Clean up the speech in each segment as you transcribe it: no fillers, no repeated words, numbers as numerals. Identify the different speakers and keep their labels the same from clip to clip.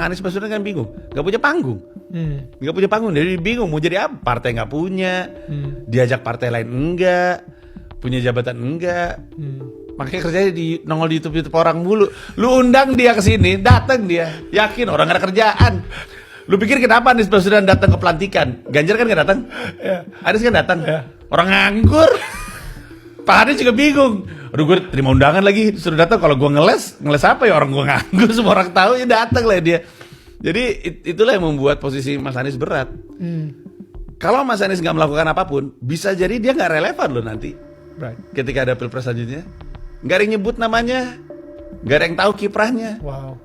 Speaker 1: Anies Baswedan kan bingung, nggak punya panggung, nggak punya panggung, jadi bingung mau jadi apa? Partai nggak punya, diajak partai lain enggak, punya jabatan enggak, makanya kerjanya di nongol di YouTube orang mulu. Lu undang dia ke sini, datang dia, yakin orang nggak ada kerjaan. Lu pikir kenapa Anies Baswedan datang ke pelantikan? Ganjar kan nggak datang, Anies kan datang, orang nganggur. Pak Anies juga bingung. Aduh, gue terima undangan lagi, suruh datang. Kalau gue ngeles apa ya, orang gue nganggur, semua orang tahu ya datang lah dia. Jadi itulah yang membuat posisi Mas Anies berat. Kalau Mas Anies nggak melakukan apapun, bisa jadi dia nggak relevan loh nanti. Ketika ada pilpres selanjutnya, nggak ada yang nyebut namanya, nggak ada yang tahu kiprahnya.
Speaker 2: Wow.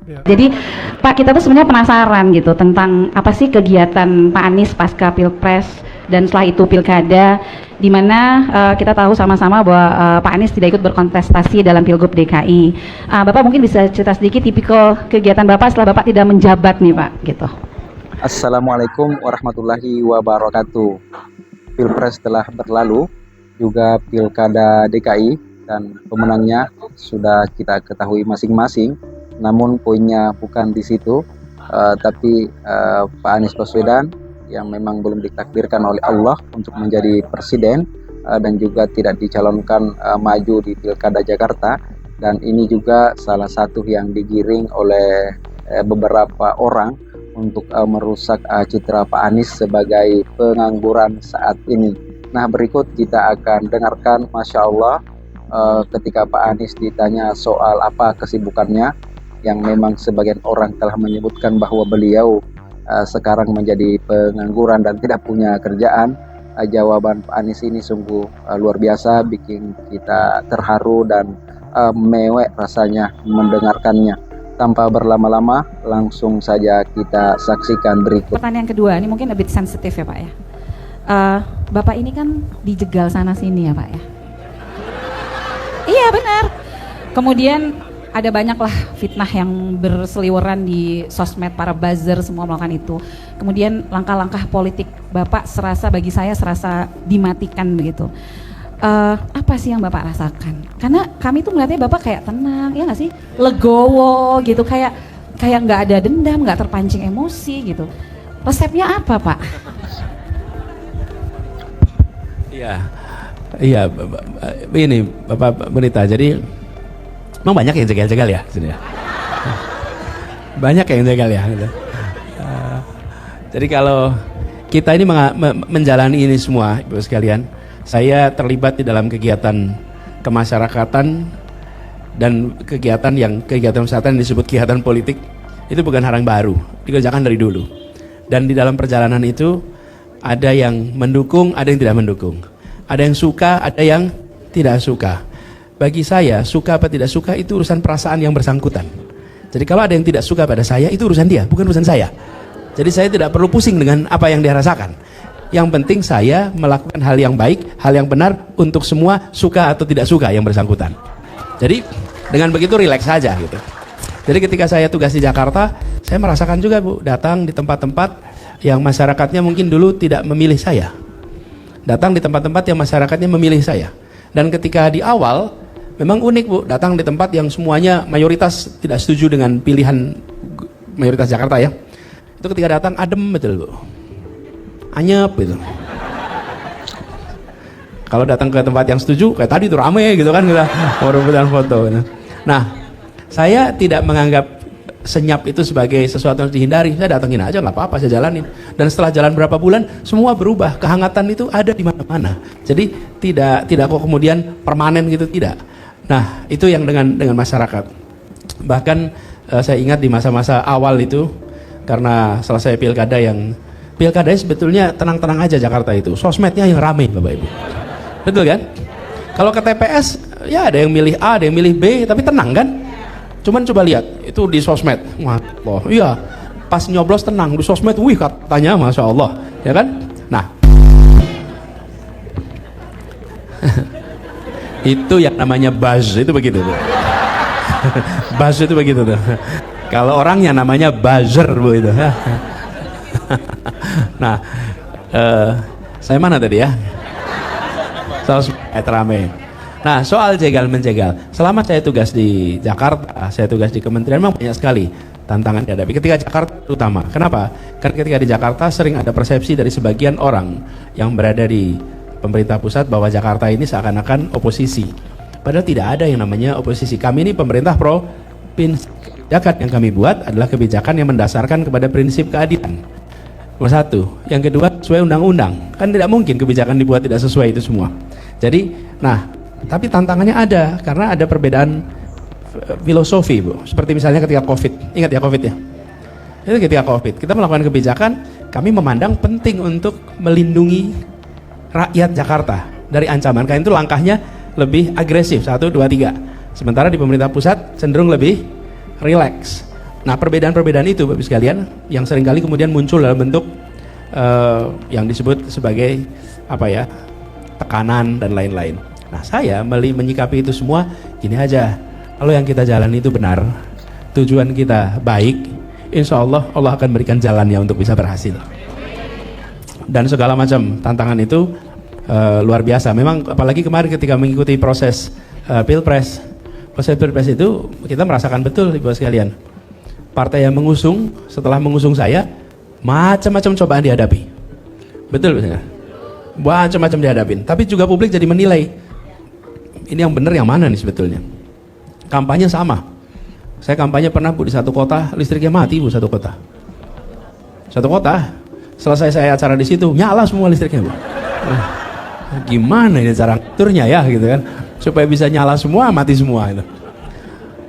Speaker 3: Jadi Pak, kita tuh sebenarnya penasaran gitu tentang apa sih kegiatan Pak Anies pasca pilpres dan setelah itu pilkada, di mana kita tahu sama-sama bahwa Pak Anies tidak ikut berkontestasi dalam Pilgub DKI. Bapak mungkin bisa cerita sedikit tipikal kegiatan Bapak setelah Bapak tidak menjabat nih Pak, gitu.
Speaker 4: Assalamualaikum warahmatullahi wabarakatuh. Pilpres telah berlalu, juga pilkada DKI, dan pemenangnya sudah kita ketahui masing-masing. Namun poinnya bukan di situ, tapi Pak Anies Baswedan yang memang belum ditakdirkan oleh Allah untuk menjadi presiden dan juga tidak dicalonkan maju di Pilkada Jakarta, dan ini juga salah satu yang digiring oleh beberapa orang untuk merusak citra Pak Anies sebagai pengangguran saat ini. Nah, berikut kita akan dengarkan, Masya Allah, ketika Pak Anies ditanya soal apa kesibukannya, yang memang sebagian orang telah menyebutkan bahwa beliau sekarang menjadi pengangguran dan tidak punya kerjaan. Jawaban Pak Anies ini sungguh luar biasa, bikin kita terharu dan mewek rasanya mendengarkannya. Tanpa berlama-lama, langsung saja kita saksikan berikut.
Speaker 3: Pertanyaan kedua, ini mungkin lebih sensitif ya Pak ya. Bapak ini kan dijegal sana sini ya Pak ya. Iya benar. Kemudian ada banyaklah fitnah yang berseliweran di sosmed, para buzzer semua melakukan itu. Kemudian langkah-langkah politik Bapak bagi saya serasa dimatikan begitu. Apa sih yang Bapak rasakan? Karena kami tuh melihatnya Bapak kayak tenang, ya nggak sih? Legowo gitu, kayak nggak ada dendam, nggak terpancing emosi gitu. Resepnya apa Pak?
Speaker 5: Iya, ini Bapak Berita. Jadi memang banyak yang jegal-jegal ya sini ya. Banyak yang jegal ya gitu. Jadi kalau kita ini menjalani ini semua Ibu sekalian, saya terlibat di dalam kegiatan kemasyarakatan dan kegiatan kesehatan yang disebut kegiatan politik, itu bukan hal yang baru, dikerjakan dari dulu. Dan di dalam perjalanan itu ada yang mendukung, ada yang tidak mendukung, ada yang suka, ada yang tidak suka. Bagi saya, suka apa tidak suka itu urusan perasaan yang bersangkutan. Jadi kalau ada yang tidak suka pada saya, itu urusan dia, bukan urusan saya. Jadi saya tidak perlu pusing dengan apa yang dia rasakan. Yang penting saya melakukan hal yang baik, hal yang benar untuk semua, suka atau tidak suka yang bersangkutan. Jadi dengan begitu rileks saja gitu. Jadi ketika saya tugas di Jakarta, saya merasakan juga Bu, datang di tempat-tempat yang masyarakatnya mungkin dulu tidak memilih saya. Datang di tempat-tempat yang masyarakatnya memilih saya. Dan ketika di awal memang unik Bu, datang di tempat yang semuanya mayoritas tidak setuju dengan pilihan mayoritas Jakarta ya. Itu ketika datang adem betul Bu, anyep gitu. Kalau datang ke tempat yang setuju kayak tadi tuh rame gitu kan, kita mau rebutan foto. Nah, saya tidak menganggap senyap itu sebagai sesuatu yang harus dihindari. Saya datengin aja, nggak apa-apa, saya jalanin. Dan setelah jalan berapa bulan, semua berubah. Kehangatan itu ada di mana-mana. Jadi tidak kok kemudian permanen gitu, tidak. Nah, itu yang dengan masyarakat. Bahkan saya ingat di masa-masa awal itu, karena selesai pilkadanya sebetulnya tenang-tenang aja Jakarta itu. Sosmednya yang rame Bapak Ibu. Betul kan? Kalau ke TPS, ya ada yang milih A, ada yang milih B, tapi tenang kan? Cuman coba lihat, itu di sosmed. Wah, iya, pas nyoblos tenang, di sosmed, wih katanya Masya Allah. Ya kan? Nah, itu yang namanya buzz, itu begitu tuh. Buzz itu begitu tuh. Kalau orangnya namanya buzzer Bu itu. Nah, saya mana tadi ya? Soal rame. Nah, soal jegal menjegal. Selama saya tugas di Jakarta, saya tugas di kementerian, memang banyak sekali tantangan dihadapi ketika Jakarta terutama. Kenapa? Karena ketika di Jakarta sering ada persepsi dari sebagian orang yang berada di pemerintah pusat bahwa Jakarta ini seakan-akan oposisi. Padahal tidak ada yang namanya oposisi. Kami ini pemerintah provinsi. Kebijakan yang kami buat adalah kebijakan yang mendasarkan kepada prinsip keadilan. Nomor satu. Yang kedua, sesuai undang-undang. Kan tidak mungkin kebijakan dibuat tidak sesuai itu semua. Jadi, tapi tantangannya ada karena ada perbedaan filosofi, Bu. Seperti misalnya ketika Covid. Ingat ya Covid ya? Itu ketika Covid. Kita melakukan kebijakan, kami memandang penting untuk melindungi rakyat Jakarta dari ancaman. Karena itu langkahnya lebih agresif, 1, 2, 3. Sementara di pemerintah pusat cenderung lebih relax. Nah, perbedaan-perbedaan itu Bapak sekalian yang seringkali kemudian muncul dalam bentuk yang disebut sebagai tekanan dan lain-lain. Nah, saya menyikapi itu semua gini aja. Kalau yang kita jalani itu benar, tujuan kita baik, insya Allah Allah akan berikan jalannya untuk bisa berhasil. Dan segala macam tantangan itu luar biasa. Memang apalagi kemarin ketika mengikuti proses pilpres itu kita merasakan betul Ibu sekalian. Partai yang mengusung, setelah mengusung saya, macam-macam cobaan dihadapi. Betul betul. Macam-macam dihadapin. Tapi juga publik jadi menilai ini yang benar yang mana nih sebetulnya. Kampanye sama. Saya kampanye pernah Bu di satu kota listriknya mati Bu, satu kota. Selesai saya acara di situ nyala semua listriknya Bu. Gimana ini cara ngaturnya ya gitu kan, supaya bisa nyala semua mati semua itu.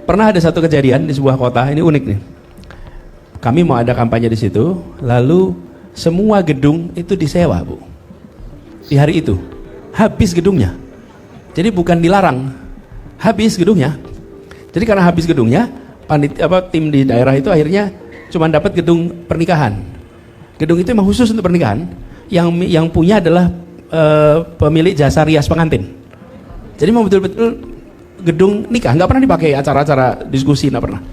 Speaker 5: Pernah ada satu kejadian di sebuah kota, ini unik nih. Kami mau ada kampanye di situ, lalu semua gedung itu disewa Bu. Di hari itu habis gedungnya. Jadi bukan dilarang, habis gedungnya. Jadi karena habis gedungnya, tim di daerah itu akhirnya cuma dapat gedung pernikahan. Gedung itu memang khusus untuk pernikahan. Yang punya adalah pemilik jasa rias pengantin. Jadi mau betul-betul gedung nikah, nggak pernah dipakai acara-acara diskusi, nggak pernah.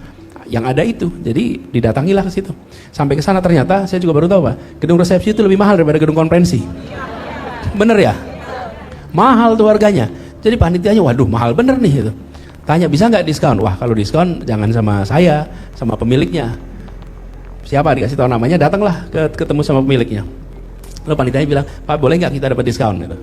Speaker 5: Yang ada itu, jadi didatangilah ke situ. Sampai ke sana ternyata saya juga baru tahu Pak, gedung resepsi itu lebih mahal daripada gedung konferensi. Bener ya? Mahal tuh harganya. Jadi panitianya, waduh mahal bener nih itu. Tanya bisa nggak diskon? Wah kalau diskon jangan sama saya, sama pemiliknya. Siapa dikasih tahu namanya, datanglah ketemu sama pemiliknya. Lalu panitianya bilang, Pak boleh nggak kita dapat diskon? Gitu.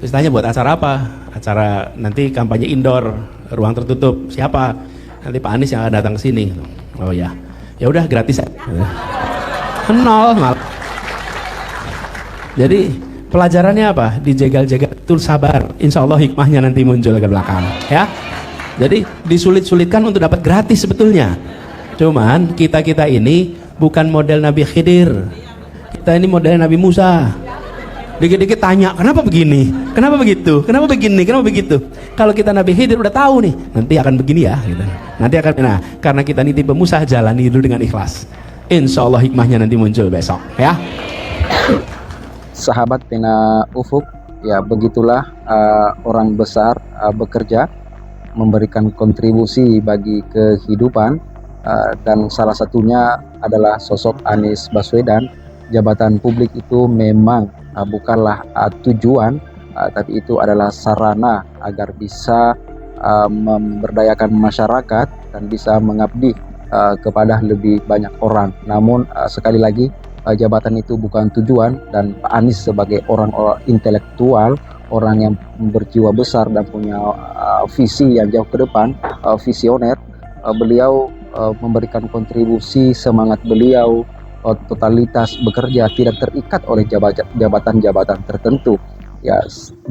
Speaker 5: Terus tanya buat acara apa? Acara nanti kampanye indoor, ruang tertutup. Siapa? Nanti Pak Anies yang akan datang ke sini. Oh ya, ya udah gratis. Nol. Jadi pelajarannya apa? Dijegal-jegal, betul sabar. Insya Allah hikmahnya nanti muncul ke belakang. Ya. Jadi disulit-sulitkan untuk dapat gratis sebetulnya. Cuman kita ini bukan model Nabi Khidir. Kita ini model Nabi Musa. Dikit-dikit tanya, kenapa begini? Kenapa begitu? Kenapa begini? Kenapa begitu? Kalau kita Nabi Khidir udah tahu nih, nanti akan begini ya. Gitu. Nanti akan, karena kita ini tipe Musa, jalani dulu dengan ikhlas. Insya Allah hikmahnya nanti muncul besok, ya.
Speaker 4: Sahabat Pena Ufuk, ya begitulah orang besar bekerja, memberikan kontribusi bagi kehidupan, dan salah satunya adalah sosok Anies Baswedan. Jabatan publik itu memang bukanlah tujuan, tapi itu adalah sarana agar bisa memberdayakan masyarakat dan bisa mengabdi kepada lebih banyak orang. Namun sekali lagi jabatan itu bukan tujuan, dan Pak Anies sebagai orang intelektual, orang yang berjiwa besar dan punya visi yang jauh ke depan, visioner, beliau memberikan kontribusi, semangat beliau, totalitas bekerja tidak terikat oleh jabatan-jabatan tertentu. Ya,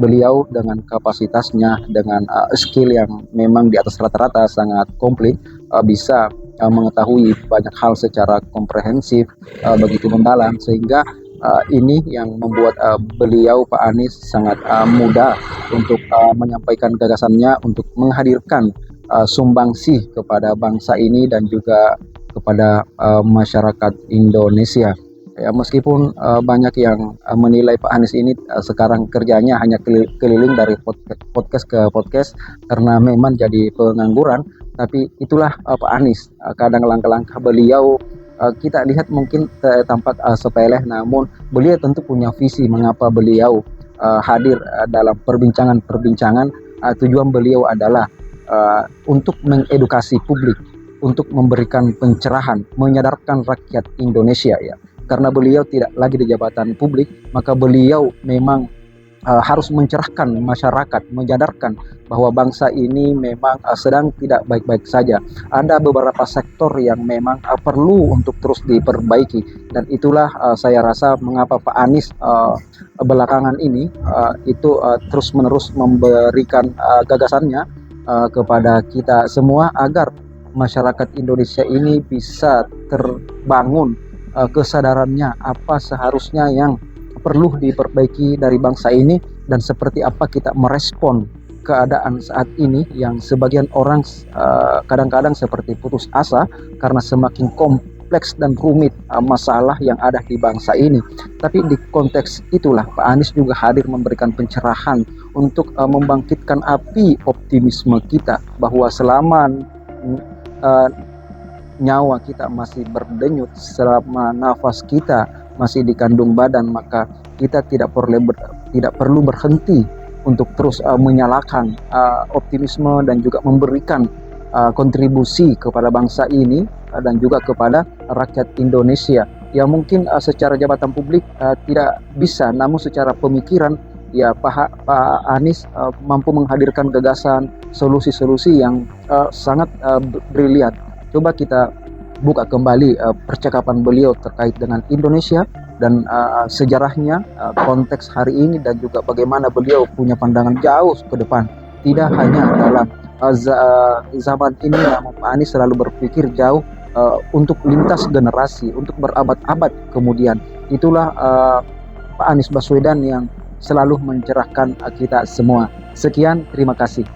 Speaker 4: beliau dengan kapasitasnya, dengan skill yang memang di atas rata-rata sangat komplit, bisa mengetahui banyak hal secara komprehensif, begitu mendalam, sehingga ini yang membuat beliau Pak Anies sangat mudah untuk menyampaikan gagasannya, untuk menghadirkan sumbangsih kepada bangsa ini dan juga kepada masyarakat Indonesia. Ya, meskipun banyak yang menilai Pak Anies ini sekarang kerjanya hanya keliling dari podcast ke podcast karena memang jadi pengangguran, tapi itulah Pak Anies. Kadang langkah-langkah beliau kita lihat mungkin tampak sepele, namun beliau tentu punya visi mengapa beliau hadir dalam perbincangan-perbincangan. Tujuan beliau adalah untuk mengedukasi publik, untuk memberikan pencerahan, menyadarkan rakyat Indonesia ya. Karena beliau tidak lagi di jabatan publik, maka beliau memang harus mencerahkan masyarakat, menyadarkan bahwa bangsa ini memang sedang tidak baik-baik saja. Ada beberapa sektor yang memang perlu untuk terus diperbaiki, dan itulah saya rasa mengapa Pak Anies belakangan ini itu terus-menerus memberikan gagasannya kepada kita semua agar masyarakat Indonesia ini bisa terbangun kesadarannya apa seharusnya yang perlu diperbaiki dari bangsa ini, dan seperti apa kita merespon keadaan saat ini yang sebagian orang kadang-kadang seperti putus asa karena semakin kompleks dan rumit masalah yang ada di bangsa ini. Tapi di konteks itulah Pak Anies juga hadir memberikan pencerahan untuk membangkitkan api optimisme kita bahwa selama nyawa kita masih berdenyut, selama nafas kita masih dikandung badan, maka kita tidak perlu berhenti untuk terus menyalakan optimisme dan juga memberikan kontribusi kepada bangsa ini dan juga kepada rakyat Indonesia. Ya mungkin secara jabatan publik tidak bisa, namun secara pemikiran ya Pak Anies mampu menghadirkan gagasan, solusi-solusi yang sangat brilian. Coba kita buka kembali percakapan beliau terkait dengan Indonesia dan sejarahnya, konteks hari ini, dan juga bagaimana beliau punya pandangan jauh ke depan. Tidak hanya dalam zaman ini, namun Pak Anies selalu berpikir jauh untuk lintas generasi, untuk berabad-abad kemudian. Itulah Pak Anies Baswedan yang selalu mencerahkan kita semua. Sekian, terima kasih.